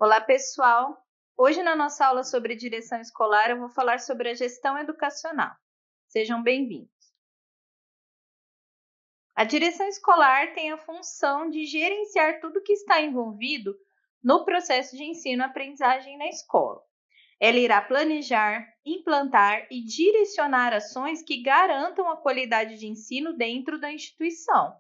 Olá, pessoal! Hoje, na nossa aula sobre direção escolar, eu vou falar sobre a gestão educacional. Sejam bem-vindos. A direção escolar tem a função de gerenciar tudo que está envolvido no processo de ensino-aprendizagem na escola. Ela irá planejar, implantar e direcionar ações que garantam a qualidade de ensino dentro da instituição.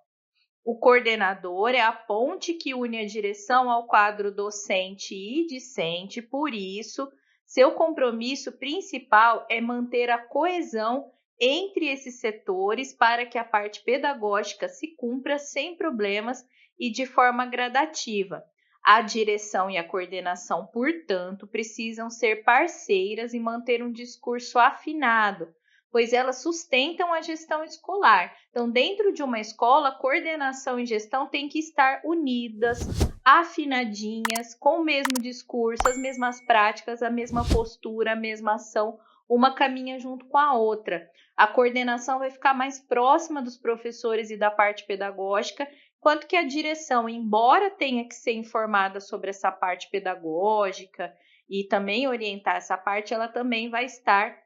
O coordenador é a ponte que une a direção ao quadro docente e discente, por isso, seu compromisso principal é manter a coesão entre esses setores para que a parte pedagógica se cumpra sem problemas e de forma gradativa. A direção e a coordenação, portanto, precisam ser parceiras e manter um discurso afinado, pois elas sustentam a gestão escolar. Então, dentro de uma escola, coordenação e gestão têm que estar unidas, afinadinhas, com o mesmo discurso, as mesmas práticas, a mesma postura, a mesma ação, uma caminha junto com a outra. A coordenação vai ficar mais próxima dos professores e da parte pedagógica, enquanto que a direção, embora tenha que ser informada sobre essa parte pedagógica e também orientar essa parte, ela também vai estar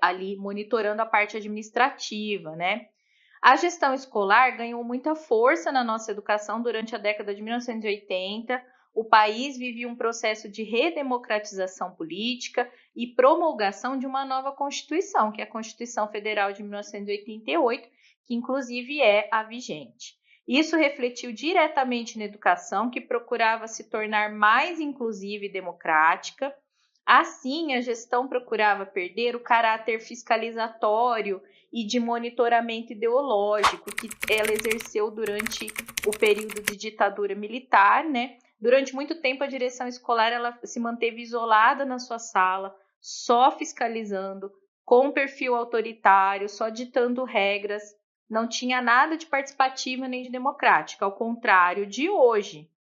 ali monitorando a parte administrativa, né? A gestão escolar ganhou muita força na nossa educação durante a década de 1980. O país vivia um processo de redemocratização política e promulgação de uma nova Constituição, que é a Constituição Federal de 1988, que inclusive é a vigente. Isso refletiu diretamente na educação, que procurava se tornar mais inclusiva e democrática. Assim, a gestão procurava perder o caráter fiscalizatório e de monitoramento ideológico que ela exerceu durante o período de ditadura militar, né? Durante muito tempo, a direção escolar ela se manteve isolada na sua sala, só fiscalizando, com perfil autoritário, só ditando regras, não tinha nada de participativa nem de democrática, ao contrário de hoje.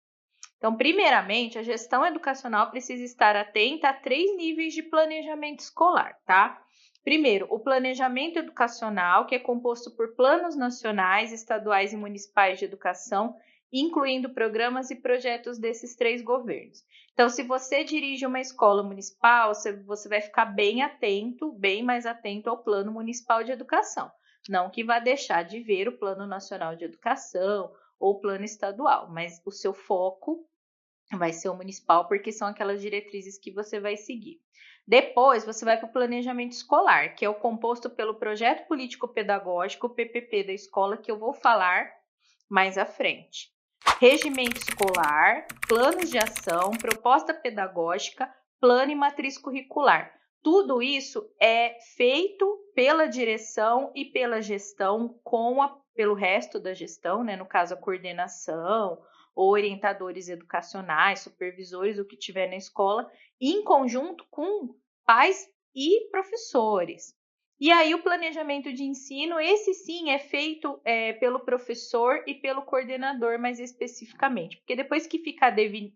Então, primeiramente, a gestão educacional precisa estar atenta a 3 níveis de planejamento escolar, tá? Primeiro, o planejamento educacional, que é composto por planos nacionais, estaduais e municipais de educação, incluindo programas e projetos desses 3 governos. Então, se você dirige uma escola municipal, você vai ficar bem atento, bem mais atento ao Plano Municipal de Educação. Não que vá deixar de ver o Plano Nacional de Educação ou o Plano Estadual, mas o seu foco vai ser o municipal, porque são aquelas diretrizes que você vai seguir. Depois, você vai para o planejamento escolar, que é o composto pelo projeto político-pedagógico, o PPP da escola, que eu vou falar mais à frente. Regimento escolar, planos de ação, proposta pedagógica, plano e matriz curricular. Tudo isso é feito pela direção e pela gestão, pelo resto da gestão, né? No caso, a coordenação, orientadores educacionais, supervisores, o que tiver na escola, em conjunto com pais e professores. E aí o planejamento de ensino, esse sim é feito pelo professor e pelo coordenador mais especificamente, porque depois que ficar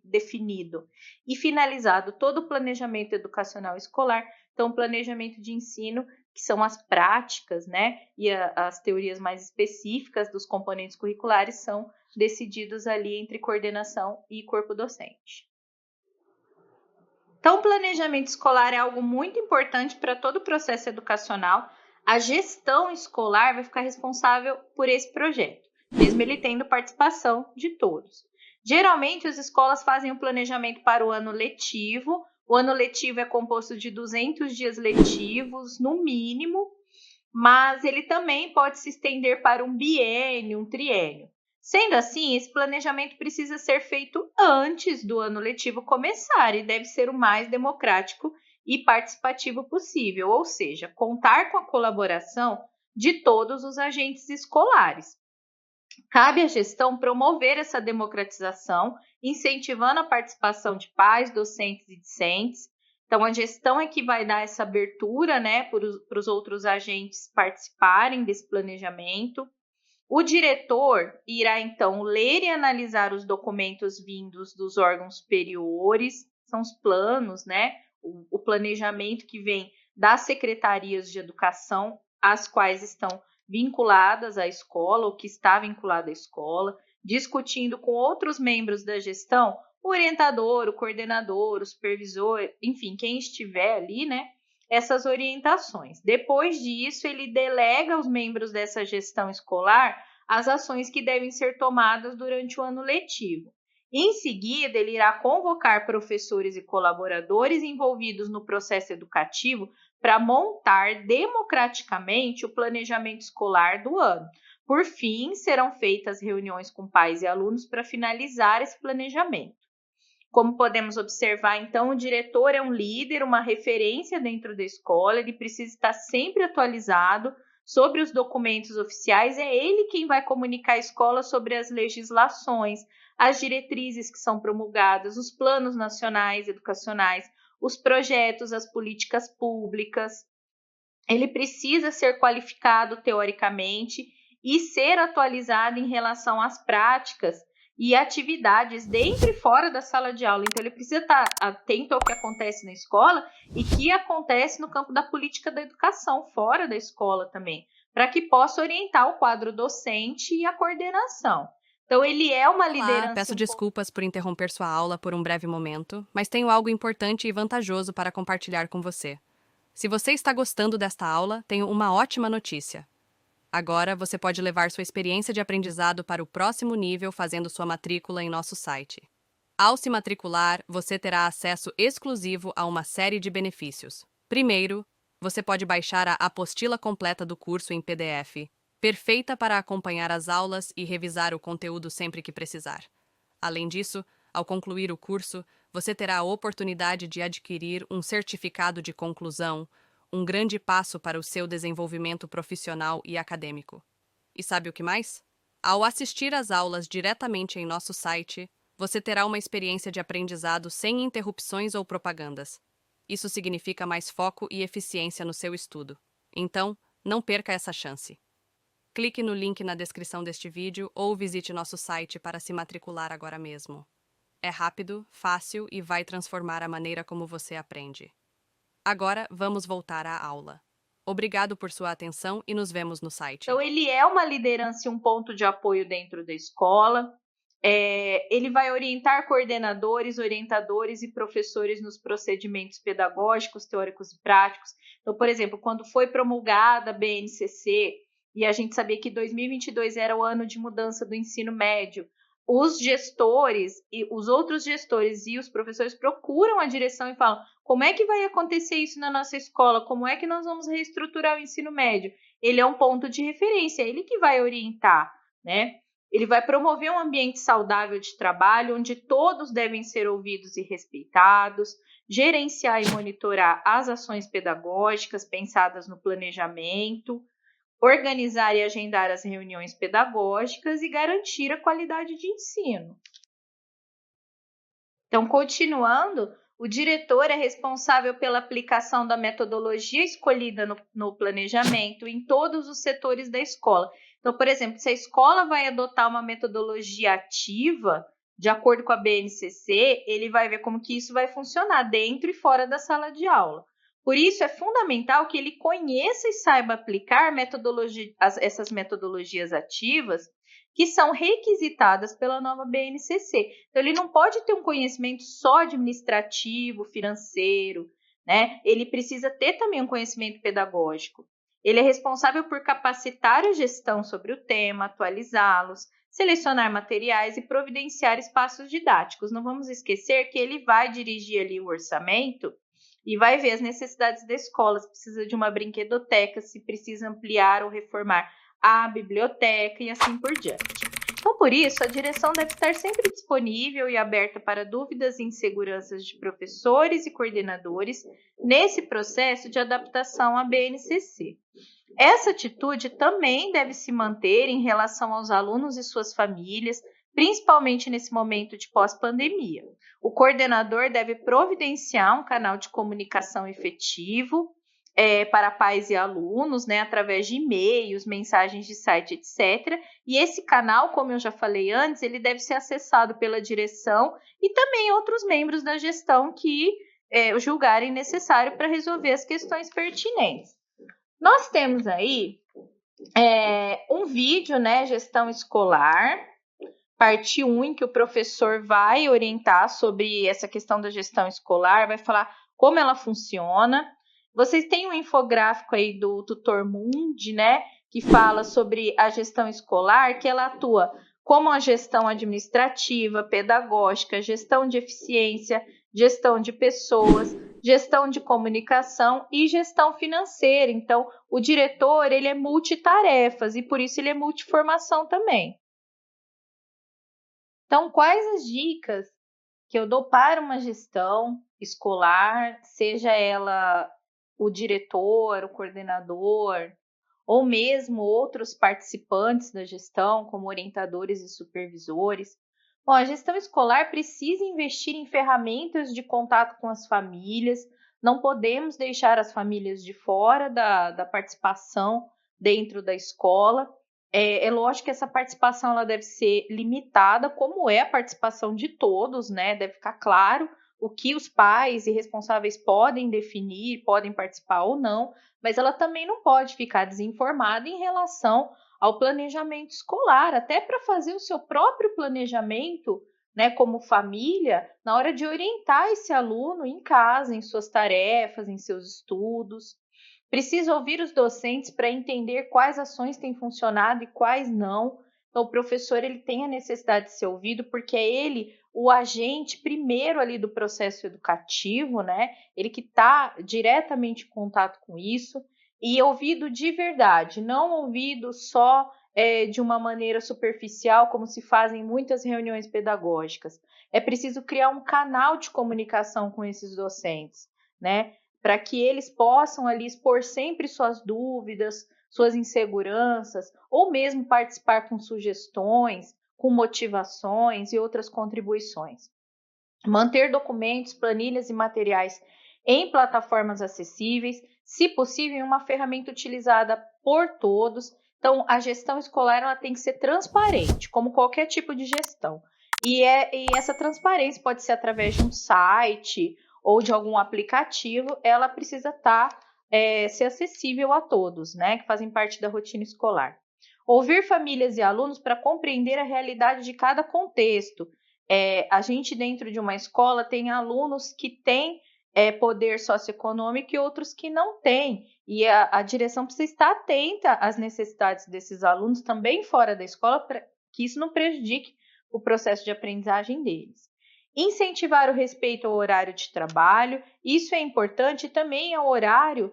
definido e finalizado todo o planejamento educacional escolar, então o planejamento de ensino, que são as práticas, né, e as teorias mais específicas dos componentes curriculares são decididos ali entre coordenação e corpo docente. Então, o planejamento escolar é algo muito importante para todo o processo educacional. A gestão escolar vai ficar responsável por esse projeto, mesmo ele tendo participação de todos. Geralmente, as escolas fazem o planejamento para o ano letivo. O ano letivo é composto de 200 dias letivos, no mínimo, mas ele também pode se estender para um biênio, um triênio. Sendo assim, esse planejamento precisa ser feito antes do ano letivo começar e deve ser o mais democrático e participativo possível, ou seja, contar com a colaboração de todos os agentes escolares. Cabe à gestão promover essa democratização, incentivando a participação de pais, docentes e discentes. Então, a gestão é que vai dar essa abertura, né, para os outros agentes participarem desse planejamento. O diretor irá, então, ler e analisar os documentos vindos dos órgãos superiores, são os planos, né? O planejamento que vem das secretarias de educação, as quais estão vinculadas à escola, ou que está vinculada à escola, discutindo com outros membros da gestão o orientador, o coordenador, o supervisor, enfim, quem estiver ali, né, essas orientações. Depois disso, ele delega aos membros dessa gestão escolar as ações que devem ser tomadas durante o ano letivo. Em seguida, ele irá convocar professores e colaboradores envolvidos no processo educativo para montar democraticamente o planejamento escolar do ano. Por fim, serão feitas reuniões com pais e alunos para finalizar esse planejamento. Como podemos observar, então, o diretor é um líder, uma referência dentro da escola, ele precisa estar sempre atualizado sobre os documentos oficiais, é ele quem vai comunicar à escola sobre as legislações, as diretrizes que são promulgadas, os planos nacionais educacionais, os projetos, as políticas públicas. Ele precisa ser qualificado teoricamente e ser atualizado em relação às práticas e atividades dentro e fora da sala de aula. Então, ele precisa estar atento ao que acontece na escola e que acontece no campo da política da educação, fora da escola também, para que possa orientar o quadro docente e a coordenação. Então, ele é uma liderança... Peço desculpas por interromper sua aula por um breve momento, mas tenho algo importante e vantajoso para compartilhar com você. Se você está gostando desta aula, tenho uma ótima notícia. Agora, você pode levar sua experiência de aprendizado para o próximo nível fazendo sua matrícula em nosso site. Ao se matricular, você terá acesso exclusivo a uma série de benefícios. Primeiro, você pode baixar a apostila completa do curso em PDF, perfeita para acompanhar as aulas e revisar o conteúdo sempre que precisar. Além disso, ao concluir o curso, você terá a oportunidade de adquirir um certificado de conclusão, um grande passo para o seu desenvolvimento profissional e acadêmico. E sabe o que mais? Ao assistir às aulas diretamente em nosso site, você terá uma experiência de aprendizado sem interrupções ou propagandas. Isso significa mais foco e eficiência no seu estudo. Então, não perca essa chance. Clique no link na descrição deste vídeo ou visite nosso site para se matricular agora mesmo. É rápido, fácil e vai transformar a maneira como você aprende. Agora, vamos voltar à aula. Obrigado por sua atenção e nos vemos no site. Então, ele é uma liderança e um ponto de apoio dentro da escola. Ele vai orientar coordenadores, orientadores e professores nos procedimentos pedagógicos, teóricos e práticos. Então, por exemplo, quando foi promulgada a BNCC, e a gente sabia que 2022 era o ano de mudança do ensino médio, os gestores e os outros gestores e os professores procuram a direção e falam: como é que vai acontecer isso na nossa escola? Como é que nós vamos reestruturar o ensino médio? Ele é um ponto de referência, é ele que vai orientar, né? Ele vai promover um ambiente saudável de trabalho, onde todos devem ser ouvidos e respeitados, gerenciar e monitorar as ações pedagógicas pensadas no planejamento, organizar e agendar as reuniões pedagógicas e garantir a qualidade de ensino. Então, continuando, o diretor é responsável pela aplicação da metodologia escolhida no planejamento em todos os setores da escola. Então, por exemplo, se a escola vai adotar uma metodologia ativa, de acordo com a BNCC, ele vai ver como que isso vai funcionar dentro e fora da sala de aula. Por isso, é fundamental que ele conheça e saiba aplicar essas metodologias ativas que são requisitadas pela nova BNCC. Então, ele não pode ter um conhecimento só administrativo, financeiro, né? Ele precisa ter também um conhecimento pedagógico. Ele é responsável por capacitar a gestão sobre o tema, atualizá-los, selecionar materiais e providenciar espaços didáticos. Não vamos esquecer que ele vai dirigir ali o orçamento e vai ver as necessidades da escola, se precisa de uma brinquedoteca, se precisa ampliar ou reformar a biblioteca e assim por diante. Então, por isso, a direção deve estar sempre disponível e aberta para dúvidas e inseguranças de professores e coordenadores nesse processo de adaptação à BNCC. Essa atitude também deve se manter em relação aos alunos e suas famílias, principalmente nesse momento de pós-pandemia. O coordenador deve providenciar um canal de comunicação efetivo para pais e alunos, né, através de e-mails, mensagens de site, etc. E esse canal, como eu já falei antes, ele deve ser acessado pela direção e também outros membros da gestão que julgarem necessário para resolver as questões pertinentes. Nós temos aí um vídeo, né, gestão escolar, parte 1, em que o professor vai orientar sobre essa questão da gestão escolar, vai falar como ela funciona. Vocês têm um infográfico aí do Tutor Mundi, né, que fala sobre a gestão escolar, que ela atua como a gestão administrativa, pedagógica, gestão de eficiência, gestão de pessoas, gestão de comunicação e gestão financeira. Então, o diretor, ele é multitarefas e por isso ele é multiformação também. Então, quais as dicas que eu dou para uma gestão escolar, seja ela o diretor, o coordenador, ou mesmo outros participantes da gestão, como orientadores e supervisores? Bom, a gestão escolar precisa investir em ferramentas de contato com as famílias, não podemos deixar as famílias de fora da participação dentro da escola. É lógico que essa participação ela deve ser limitada, como é a participação de todos, né? Deve ficar claro o que os pais e responsáveis podem definir, podem participar ou não, mas ela também não pode ficar desinformada em relação ao planejamento escolar, até para fazer o seu próprio planejamento, né, como família, na hora de orientar esse aluno em casa, em suas tarefas, em seus estudos. Precisa ouvir os docentes para entender quais ações têm funcionado e quais não. Então, o professor ele tem a necessidade de ser ouvido, porque é ele o agente primeiro ali do processo educativo, né? Ele que está diretamente em contato com isso, e ouvido de verdade, não ouvido só de uma maneira superficial, como se fazem em muitas reuniões pedagógicas. É preciso criar um canal de comunicação com esses docentes, né? Para que eles possam ali expor sempre suas dúvidas, suas inseguranças, ou mesmo participar com sugestões, com motivações e outras contribuições. Manter documentos, planilhas e materiais em plataformas acessíveis, se possível, em uma ferramenta utilizada por todos. Então, a gestão escolar ela tem que ser transparente, como qualquer tipo de gestão. E essa transparência pode ser através de um site ou de algum aplicativo, ela precisa ser acessível a todos, né, que fazem parte da rotina escolar. Ouvir famílias e alunos para compreender a realidade de cada contexto. A gente, dentro de uma escola, tem alunos que têm poder socioeconômico e outros que não têm. E a direção precisa estar atenta às necessidades desses alunos também fora da escola, para que isso não prejudique o processo de aprendizagem deles. Incentivar o respeito ao horário de trabalho, isso é importante, também ao horário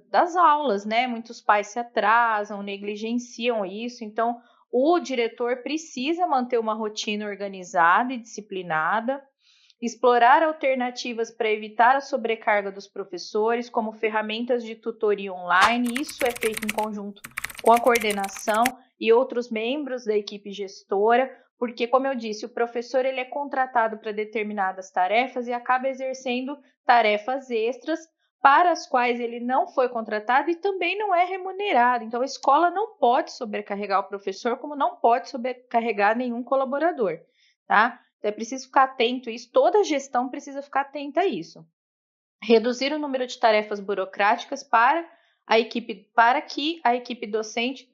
das aulas, né? Muitos pais se atrasam, negligenciam isso, então o diretor precisa manter uma rotina organizada e disciplinada, explorar alternativas para evitar a sobrecarga dos professores, como ferramentas de tutoria online, isso é feito em conjunto com a coordenação e outros membros da equipe gestora, porque, como eu disse, o professor ele é contratado para determinadas tarefas e acaba exercendo tarefas extras para as quais ele não foi contratado e também não é remunerado. Então, a escola não pode sobrecarregar o professor, como não pode sobrecarregar nenhum colaborador, tá? Então, é preciso ficar atento a isso, toda a gestão precisa ficar atenta a isso. Reduzir o número de tarefas burocráticas para que a equipe docente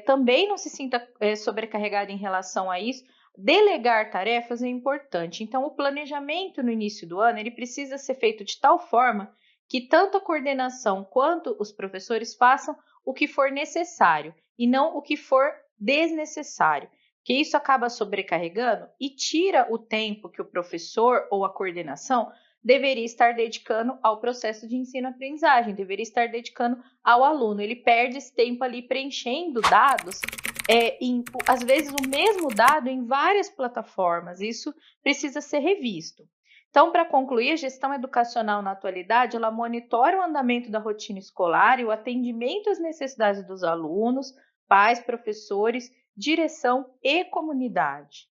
também não se sinta sobrecarregada em relação a isso. Delegar tarefas é importante. Então, o planejamento no início do ano ele precisa ser feito de tal forma que tanto a coordenação quanto os professores façam o que for necessário e não o que for desnecessário, que isso acaba sobrecarregando e tira o tempo que o professor ou a coordenação deveria estar dedicando ao processo de ensino-aprendizagem, deveria estar dedicando ao aluno. Ele perde esse tempo ali preenchendo dados, às vezes o mesmo dado em várias plataformas. Isso precisa ser revisto. Então, para concluir, a gestão educacional na atualidade, ela monitora o andamento da rotina escolar e o atendimento às necessidades dos alunos, pais, professores, direção e comunidade.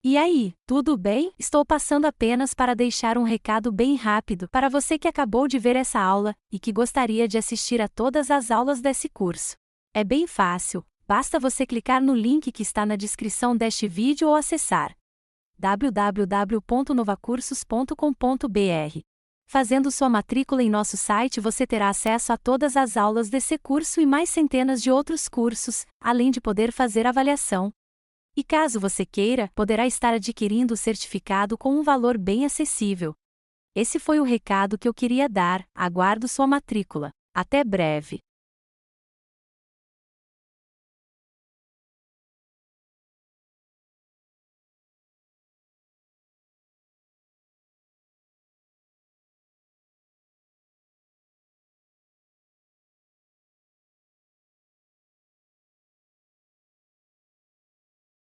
E aí, tudo bem? Estou passando apenas para deixar um recado bem rápido para você que acabou de ver essa aula e que gostaria de assistir a todas as aulas desse curso. É bem fácil, basta você clicar no link que está na descrição deste vídeo ou acessar www.novacursos.com.br. Fazendo sua matrícula em nosso site, você terá acesso a todas as aulas desse curso e mais centenas de outros cursos, além de poder fazer avaliação. E caso você queira, poderá estar adquirindo o certificado com um valor bem acessível. Esse foi o recado que eu queria dar. Aguardo sua matrícula. Até breve!